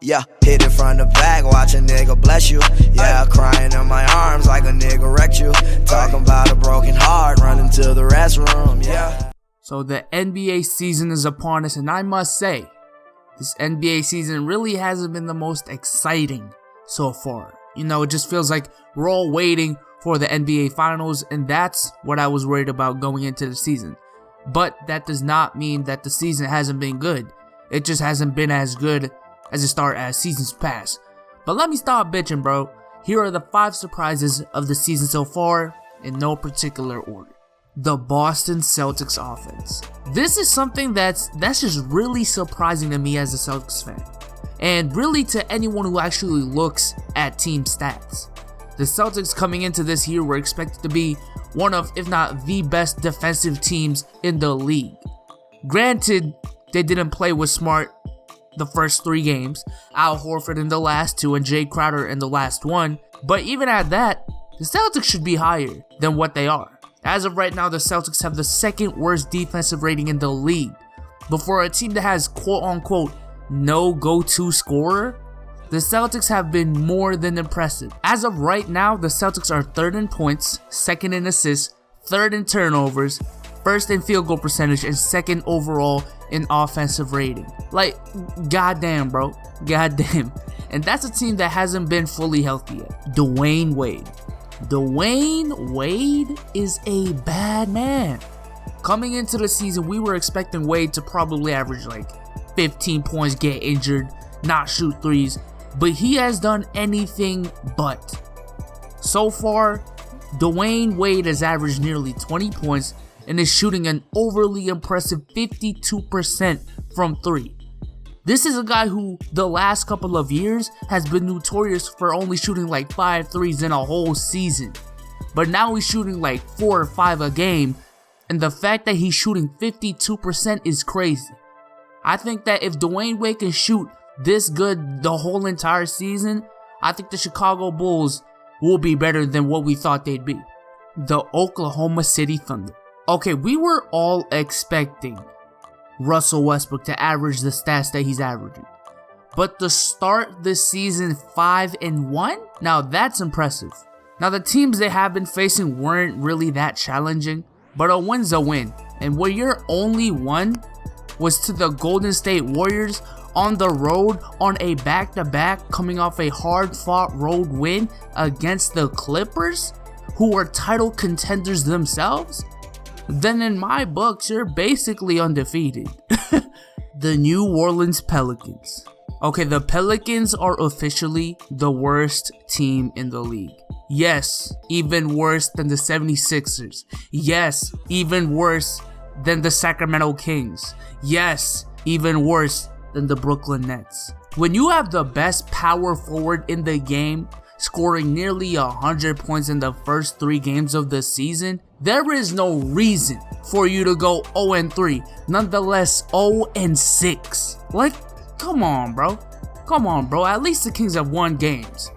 Yeah, hit it from the back, watch a nigga bless you. Yeah, crying in my arms like a nigga wrecked you. Talking about a broken heart, running to the restroom, yeah. So the NBA season is upon us, and I must say, this NBA season really hasn't been the most exciting so far. You know, it just feels like we're all waiting for the NBA Finals, and that's what I was worried about going into the season. But that does not mean that the season hasn't been good. It just hasn't been as good as it started as seasons past. But let me stop bitching, bro. Here are the 5 surprises of the season so far, in no particular order. The Boston Celtics offense. This is something that's just really surprising to me as a Celtics fan, and really to anyone who actually looks at team stats. The Celtics coming into this year were expected to be one of, if not the best defensive teams in the league. Granted, they didn't play with Smart the first 3 games, Al Horford in the last 2, and Jay Crowder in the last 1, but even at that, the Celtics should be higher than what they are. As of right now, the Celtics have the 2nd worst defensive rating in the league. But for a team that has quote-unquote no go-to scorer, the Celtics have been more than impressive. As of right now, the Celtics are 3rd in points, 2nd in assists, 3rd in turnovers, 1st in field goal percentage, and 2nd overall in offensive rating. Like, goddamn, bro. Goddamn. And that's a team that hasn't been fully healthy yet. Dwayne Wade. Dwayne Wade is a bad man. Coming into the season, we were expecting Wade to probably average like 15 points, get injured, not shoot threes, but he has done anything but. So far, Dwayne Wade has averaged nearly 20 points and is shooting an overly impressive 52% from 3. This is a guy who, the last couple of years, has been notorious for only shooting like 5 threes in a whole season. But now he's shooting like 4 or 5 a game, and the fact that he's shooting 52% is crazy. I think that if Dwayne Wade can shoot this good the whole entire season, I think the Chicago Bulls will be better than what we thought they'd be. The Oklahoma City Thunder. Okay, we were all expecting Russell Westbrook to average the stats that he's averaging, but to start this season 5-1, now that's impressive. Now the teams they have been facing weren't really that challenging, but a win's a win, and where your only one was to the Golden State Warriors on the road on a back-to-back, coming off a hard-fought road win against the Clippers, who were title contenders themselves, then in my books, you're basically undefeated. The New Orleans Pelicans. Okay, the Pelicans are officially the worst team in the league. Yes, even worse than the 76ers. Yes, even worse than the Sacramento Kings. Yes, even worse than the Brooklyn Nets. When you have the best power forward in the game, scoring nearly 100 points in the first 3 games of the season, there is no reason for you to go 0-3, nonetheless 0-6. Like, come on, bro. Come on, bro. At least the Kings have won games.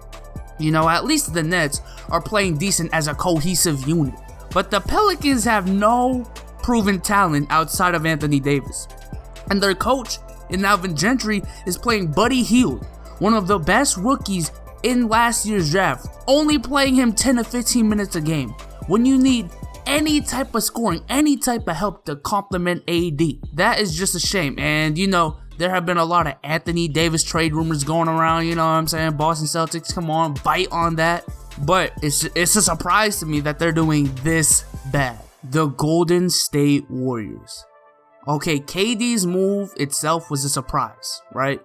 You know, at least the Nets are playing decent as a cohesive unit. But the Pelicans have no proven talent outside of Anthony Davis. And their coach, in Alvin Gentry, is playing Buddy Hield, one of the best rookies in last year's draft, only playing him 10 to 15 minutes a game. When you need any type of scoring, any type of help to complement AD, that is just a shame. And you know, there have been a lot of Anthony Davis trade rumors going around, you know what I'm saying? Boston Celtics, come on, bite on that. But it's a surprise to me that they're doing this bad. The Golden State Warriors. Okay, KD's move itself was a surprise, right?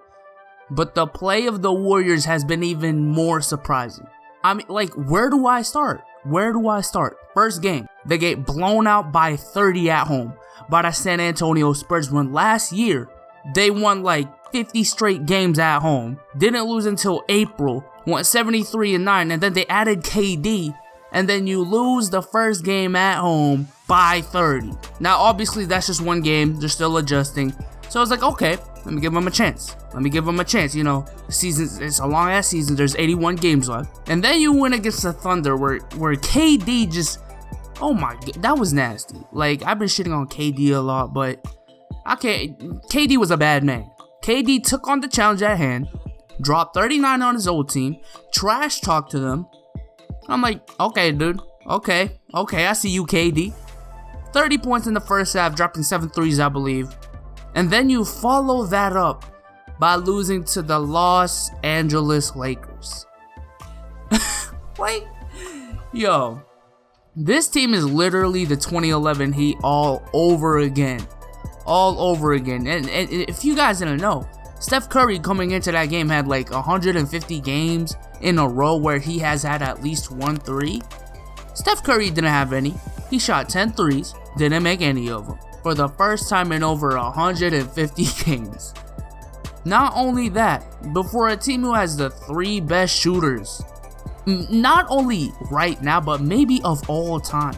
But the play of the Warriors has been even more surprising. I mean, like, where do I start? Where do I start? First game, they get blown out by 30 at home by the San Antonio Spurs, when last year they won like 50 straight games at home, didn't lose until April, went 73-9, and then they added KD, and then you lose the first game at home by 30. Now obviously that's just one game, they're still adjusting, so I was like, okay, let me give them a chance. You know, the season, it's a long ass season, there's 81 games left. And then you win against the Thunder where KD just, oh my god, that was nasty. Like, I've been shitting on KD a lot, but KD was a bad man. KD took on the challenge at hand, dropped 39 on his old team, trash talked to them. I'm like, okay, dude. Okay, I see you, KD. 30 points in the first half, dropping 7 threes, I believe. And then you follow that up by losing to the Los Angeles Lakers. Like, yo, this team is literally the 2011 Heat all over again. All over again. And if you guys didn't know, Steph Curry coming into that game had like 150 games in a row where he has had at least 1 3. Steph Curry didn't have any. He shot 10 threes, didn't make any of them, for the first time in over 150 games. Not only that, but for a team who has the 3 best shooters, not only right now, but maybe of all time,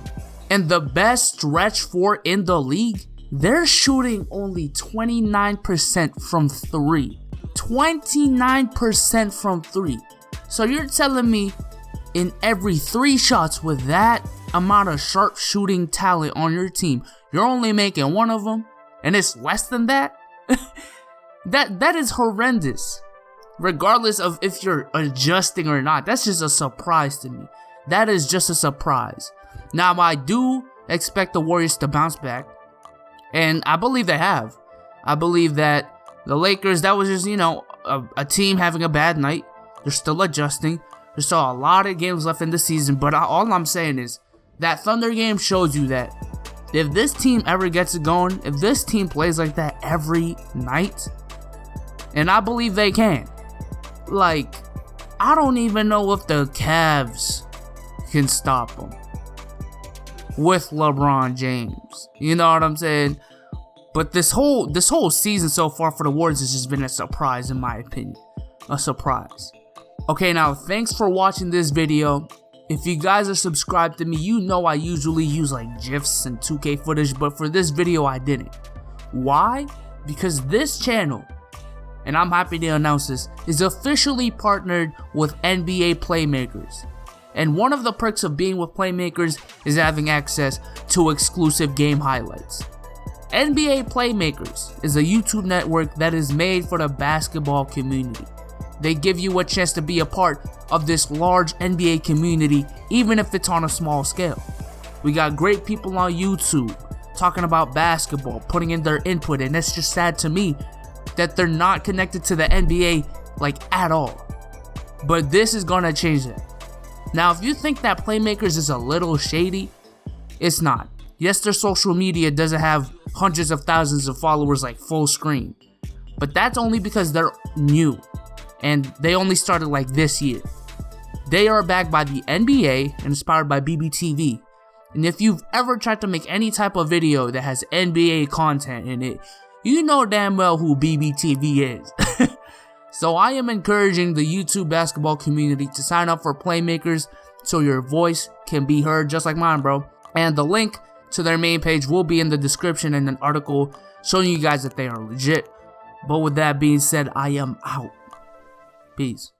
and the best stretch 4 in the league, they're shooting only 29% from 3. 29% from 3. So you're telling me in every 3 shots with that amount of sharp shooting talent on your team, you're only making 1 of them, and it's less than that? That is horrendous. Regardless of if you're adjusting or not, that's just a surprise to me. That is just a surprise. Now, I do expect the Warriors to bounce back, and I believe they have. I believe that the Lakers, that was just, a team having a bad night. They're still adjusting. There's still a lot of games left in the season, but all I'm saying is that Thunder game shows you that if this team ever gets it going, if this team plays like that every night, and I believe they can, like, I don't even know if the Cavs can stop them with LeBron James. You know what I'm saying? But this whole season so far for the Warriors has just been a surprise, in my opinion. A surprise. Okay, now thanks for watching this video. If you guys are subscribed to me, you know I usually use like GIFs and 2K footage, but for this video I didn't. Why? Because this channel, and I'm happy to announce this, is officially partnered with NBA Playmakers. And one of the perks of being with Playmakers is having access to exclusive game highlights. NBA Playmakers is a YouTube network that is made for the basketball community. They give you a chance to be a part of this large NBA community, even if it's on a small scale. We got great people on YouTube talking about basketball, putting in their input, and it's just sad to me that they're not connected to the NBA like at all. But this is gonna change that. Now, if you think that Playmakers is a little shady, it's not. Yes, their social media doesn't have hundreds of thousands of followers like full screen, but that's only because they're new and they only started like this year. They are backed by the NBA and inspired by BBTV. And if you've ever tried to make any type of video that has NBA content in it, you know damn well who BBTV is. So I am encouraging the YouTube basketball community to sign up for Playmakers so your voice can be heard just like mine, bro. And the link to their main page will be in the description in an article showing you guys that they are legit. But with that being said, I am out. Peace.